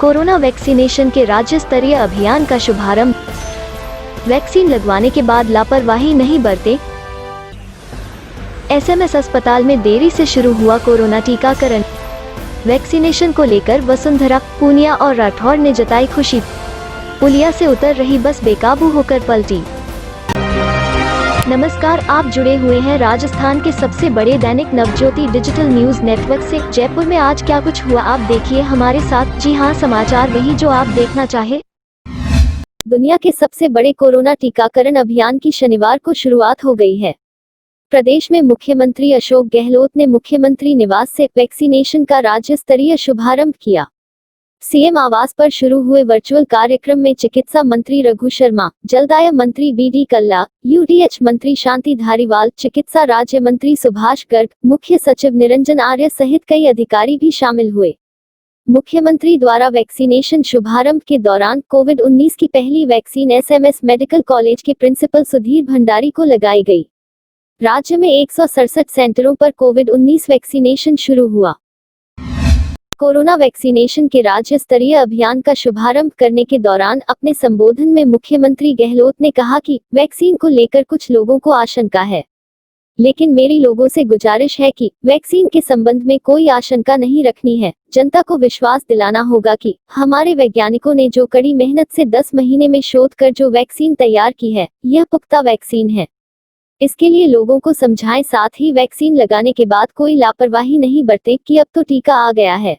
Corona vaccination के राज्य स्तरीय अभियान का शुभारंभ। वैक्सीन लगवाने के बाद लापरवाही नहीं बरते। एसएमएस अस्पताल में देरी से शुरू हुआ कोरोना टीकाकरण। वैक्सीनेशन को लेकर वसुंधरा, पूनिया और राठौर ने जताई खुशी। पुलिया से उतर रही बस बेकाबू होकर पलटी। नमस्कार, आप जुड़े हुए हैं राजस्थान के सबसे बड़े Dainik Navjyoti digital news network से। जयपुर में आज क्या कुछ हुआ आप देखिए हमारे साथ। जी हां, समाचार वही जो आप देखना चाहे। दुनिया के सबसे बड़े कोरोना टीकाकरण अभियान की शनिवार को शुरुआत हो गई है। प्रदेश में मुख्यमंत्री अशोक गहलोत ने मुख्यमंत्री निवास से वैक्सीनेशन का राज्य स्तरीय शुभारंभ किया। सीएम आवास पर शुरू हुए वर्चुअल कार्यक्रम में चिकित्सा मंत्री रघु शर्मा, जलदाय मंत्री बीडी कल्ला, यूडीएच मंत्री शांति धारीवाल, चिकित्सा राज्य मंत्री सुभाष गर्ग, मुख्य सचिव निरंजन आर्य सहित कई अधिकारी भी शामिल हुए। मुख्यमंत्री द्वारा वैक्सीनेशन शुभारंभ के दौरान कोविड-19 की पहली वैक्सीन एसएमएस मेडिकल कॉलेज के प्रिंसिपल सुधीर भंडारी को लगाई गई। राज्य में 167 सेंटरों पर कोविड-19 वैक्सीनेशन शुरू हुआ। कोरोना वैक्सीनेशन के राज्य स्तरीय अभियान का शुभारंभ करने के दौरान अपने संबोधन में मुख्यमंत्री गहलोत ने कहा कि वैक्सीन को लेकर कुछ लोगों को आशंका है, लेकिन मेरी लोगों से गुजारिश है कि वैक्सीन के संबंध में कोई आशंका नहीं रखनी है। जनता को विश्वास दिलाना होगा कि हमारे वैज्ञानिकों ने जो कड़ी मेहनत से 10 महीने में शोध कर जो वैक्सीन तैयार की है, यह पुख्ता वैक्सीन है। इसके लिए लोगों को समझाएं, साथ ही वैक्सीन लगाने के बाद कोई लापरवाही नहीं बरते कि अब तो टीका आ गया है।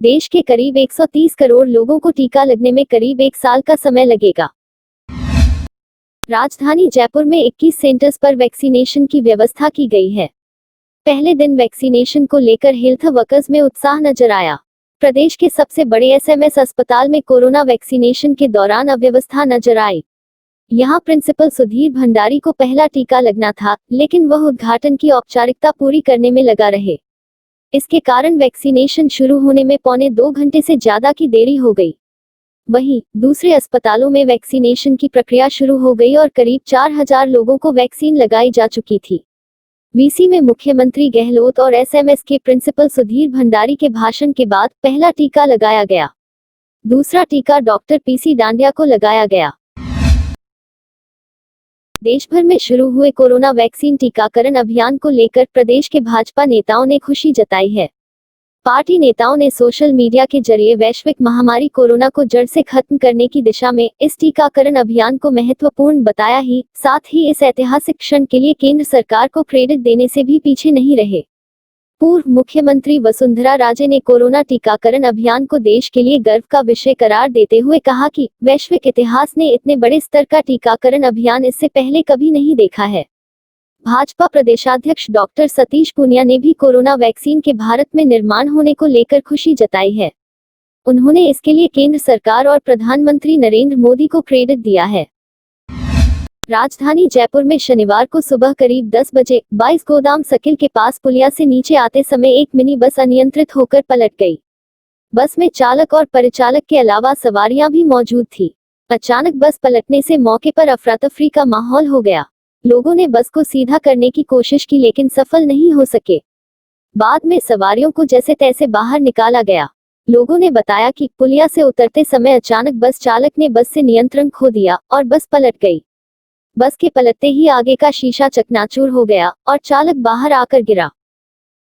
देश के करीब 130 करोड़ लोगों को टीका लगने में करीब 1 साल का समय लगेगा। राजधानी जयपुर में 21 सेंटर्स पर वैक्सीनेशन की व्यवस्था की गई है। पहले दिन वैक्सीनेशन को लेकर हेल्थ वर्कर्स में उत्साह नजर आया। प्रदेश के सबसे बड़े एसएमएस अस्पताल में कोरोना वैक्सीनेशन के दौरान अव्यवस्था नजर आई। यहां प्रिंसिपल सुधीर भंडारी को पहला टीका लगना था, लेकिन वह उद्घाटन की औपचारिकता पूरी करने में लगा रहे। इसके कारण वैक्सीनेशन शुरू होने में पौने 2 घंटे से ज्यादा की देरी हो गई। वहीं दूसरे अस्पतालों में वैक्सीनेशन की प्रक्रिया शुरू हो गई और करीब 4000 लोगों को वैक्सीन लगाई जा चुकी थी। वीसी में मुख्यमंत्री गहलोत और एसएमएस के प्रिंसिपल सुधीर भंडारी के भाषण के बाद पहला टीका लगाया गया। दूसरा टीका डॉक्टर पीसी डांडिया को लगाया गया। देश भर में शुरू हुए कोरोना वैक्सीन टीकाकरण अभियान को लेकर प्रदेश के भाजपा नेताओं ने खुशी जताई है। पार्टी नेताओं ने सोशल मीडिया के जरिए वैश्विक महामारी कोरोना को जड़ से खत्म करने की दिशा में इस टीकाकरण अभियान को महत्वपूर्ण बताया ही साथ ही इस ऐतिहासिक क्षण के लिए केंद्र सरकार को क्रेडिट देने से भी पीछे नहीं रहे। पूर्व मुख्यमंत्री वसुंधरा राजे ने कोरोना टीकाकरण अभियान को देश के लिए गर्व का विषय करार देते हुए कहा कि वैश्विक इतिहास ने इतने बड़े स्तर का टीकाकरण अभियान इससे पहले कभी नहीं देखा है। भाजपा प्रदेशाध्यक्ष डॉक्टर सतीश पूनिया ने भी कोरोना वैक्सीन के भारत में निर्माण होने को लेकर खुशी जताई है। उन्होंने इसके लिए केंद्र सरकार और प्रधानमंत्री नरेंद्र मोदी को क्रेडिट दिया है। राजधानी जयपुर में शनिवार को सुबह करीब 10 बजे 22 गोदाम सर्किल के पास पुलिया से नीचे आते समय एक मिनी बस अनियंत्रित होकर पलट गई। बस में चालक और परिचालक के अलावा सवारियां भी मौजूद थी। अचानक बस पलटने से मौके पर अफरा-तफरी का माहौल हो गया। लोगों ने बस को सीधा करने की कोशिश की, लेकिन सफल नहीं हो सके। बाद में सवारियों को जैसे तैसे बाहर निकाला गया। लोगों ने बताया कि पुलिया से उतरते समय अचानक बस चालक ने बस से नियंत्रण खो दिया और बस पलट गई। बस के पलटते ही आगे का शीशा चकनाचूर हो गया और चालक बाहर आकर गिरा।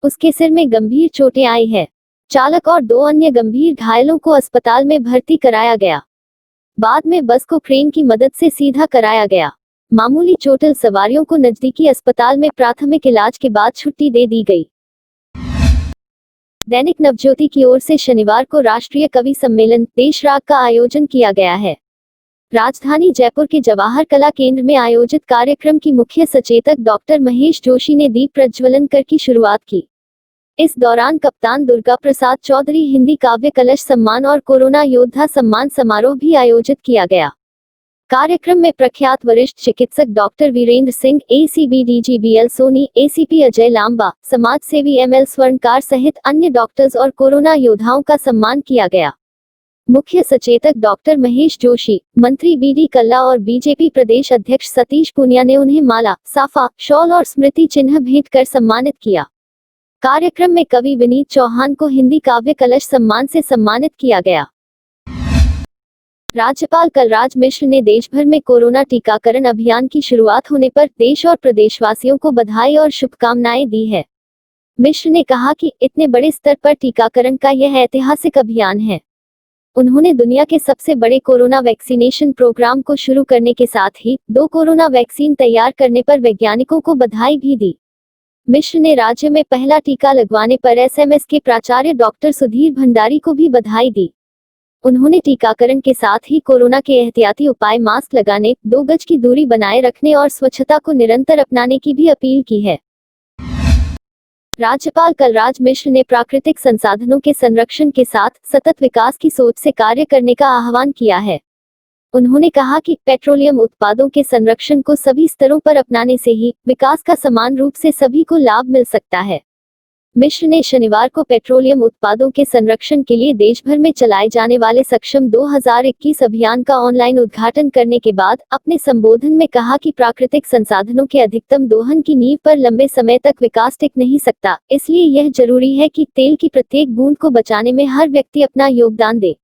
उसके सिर में गंभीर चोटें आई है। चालक और 2 अन्य गंभीर घायलों को अस्पताल में भर्ती कराया गया। बाद में बस को क्रेन की मदद से सीधा कराया गया। मामूली चोटिल सवारियों को नजदीकी अस्पताल में प्राथमिक इलाज के बाद छुट्टी दे दी गई। दैनिक नवज्योति की ओर से शनिवार को राष्ट्रीय कवि सम्मेलन देशराग का आयोजन किया गया है। राजधानी जयपुर के जवाहर कला केंद्र में आयोजित कार्यक्रम की मुख्य सचेतक डॉक्टर महेश जोशी ने दीप प्रज्वलन कर की शुरुआत की। इस दौरान कप्तान दुर्गा प्रसाद चौधरी हिंदी काव्य कलश सम्मान और कोरोना योद्धा सम्मान समारोह भी आयोजित किया गया। कार्यक्रम में प्रख्यात वरिष्ठ चिकित्सक doctor Virendra Singh, ACB DG BL Soni, ACP Ajay Lamba, समाजसेवी एमएल स्वर्णकार सहित अन्य डॉक्टर्स और कोरोना योद्धाओं का सम्मान किया गया। मुख्य सचेतक डॉक्टर महेश जोशी, मंत्री बीडी कल्ला और बीजेपी प्रदेश अध्यक्ष सतीश पूनिया ने उन्हें माला, साफा, शॉल और स्मृति चिन्ह भेंट कर सम्मानित किया। कार्यक्रम में कवि विनीत चौहान को हिंदी काव्य कलश सम्मान से सम्मानित किया गया। राज्यपाल कलराज मिश्र ने देश भर में कोरोना टीकाकरण अभियान की शुरुआत होने पर देश और प्रदेशवासियों को बधाई और शुभकामनाएं दी है। मिश्र ने कहा कि इतने बड़े स्तर पर टीकाकरण का यह ऐतिहासिक अभियान है। उन्होंने दुनिया के सबसे बड़े कोरोना वैक्सीनेशन प्रोग्राम को शुरू करने के साथ ही 2 कोरोना वैक्सीन तैयार करने पर वैज्ञानिकों को बधाई भी दी। मिश्र ने राज्य में पहला टीका लगवाने पर एसएमएस के प्राचार्य डॉक्टर सुधीर भंडारी को भी बधाई दी। उन्होंने टीकाकरण के साथ ही कोरोना के एहतियाती उपाय मास्क लगाने, 2 गज की दूरी बनाए रखने और स्वच्छता को निरंतर अपनाने की भी अपील की है। राज्यपाल कलराज मिश्र ने प्राकृतिक संसाधनों के संरक्षण के साथ सतत विकास की सोच से कार्य करने का आह्वान किया है। उन्होंने कहा कि पेट्रोलियम उत्पादों के संरक्षण को सभी स्तरों पर अपनाने से ही विकास का समान रूप से सभी को लाभ मिल सकता है। मिश्र ने शनिवार को पेट्रोलियम उत्पादों के संरक्षण के लिए देश भर में चलाए जाने वाले सक्षम 2021 अभियान का ऑनलाइन उद्घाटन करने के बाद अपने संबोधन में कहा कि प्राकृतिक संसाधनों के अधिकतम दोहन की नींव पर लंबे समय तक विकास टिक नहीं सकता, इसलिए यह जरूरी है कि तेल की प्रत्येक बूंद को बचाने में हर व्यक्ति अपना योगदान दे।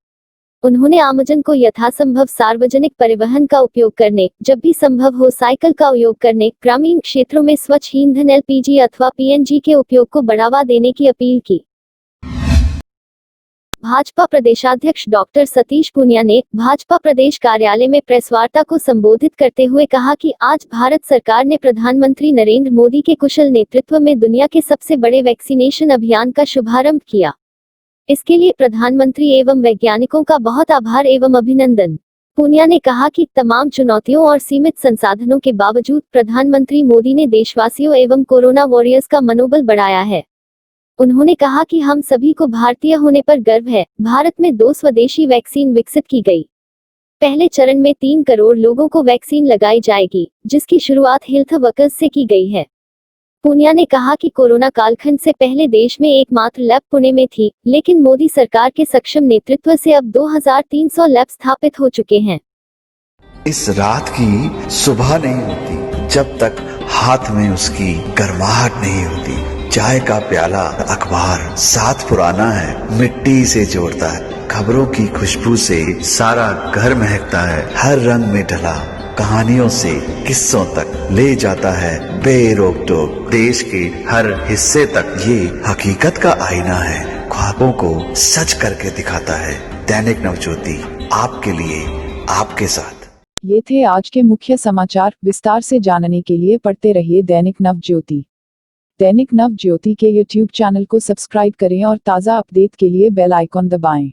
उन्होंने आमजन को यथासंभव सार्वजनिक परिवहन का उपयोग करने, जब भी संभव हो साइकिल का उपयोग करने, ग्रामीण क्षेत्रों में स्वच्छ ईंधन एलपीजी अथवा पीएनजी के उपयोग को बढ़ावा देने की अपील की। भाजपा प्रदेशाध्यक्ष डॉक्टर सतीश पूनिया ने भाजपा प्रदेश कार्यालय में प्रेस वार्ता को संबोधित करते हुए कहा कि आज भारत सरकार ने प्रधानमंत्री नरेंद्र मोदी के कुशल नेतृत्व में दुनिया के सबसे बड़े वैक्सीनेशन अभियान का शुभारंभ किया। इसके लिए प्रधानमंत्री एवं वैज्ञानिकों का बहुत आभार एवं अभिनंदन। पूनिया ने कहा कि तमाम चुनौतियों और सीमित संसाधनों के बावजूद प्रधानमंत्री मोदी ने देशवासियों एवं कोरोना वॉरियर्स का मनोबल बढ़ाया है। उन्होंने कहा कि हम सभी को भारतीय होने पर गर्व है। भारत में 2 स्वदेशी वैक्सीन विकसित की गई। पहले चरण में 3 करोड़ लोगों को वैक्सीन लगाई जाएगी, जिसकी शुरुआत हेल्थ वर्कर्स से की गई है। पूनिया ने कहा कि कोरोना कालखंड से पहले देश में एकमात्र लैब पुणे में थी, लेकिन मोदी सरकार के सक्षम नेतृत्व से अब 2300 लैब स्थापित हो चुके हैं। इस रात की सुबह नहीं होती जब तक हाथ में उसकी गर्माहट नहीं होती। चाय का प्याला, अखबार साथ पुराना है, मिट्टी से जोड़ता है। खबरों की खुशबू से सारा घर महकता है। हर रंग में ढला कहानियों से किस्सों तक ले जाता है बेरोक टोक। देश के हर हिस्से तक ये हकीकत का आईना है, ख्वाबों को सच करके दिखाता है। दैनिक नवज्योति, आपके लिए, आपके साथ। ये थे आज के मुख्य समाचार। विस्तार से जानने के लिए पढ़ते रहिए दैनिक नवज्योति। दैनिक नवज्योति के YouTube चैनल को सब्सक्राइब करें और ताज़ा अपडेट के लिए बेल आइकॉन दबाएं।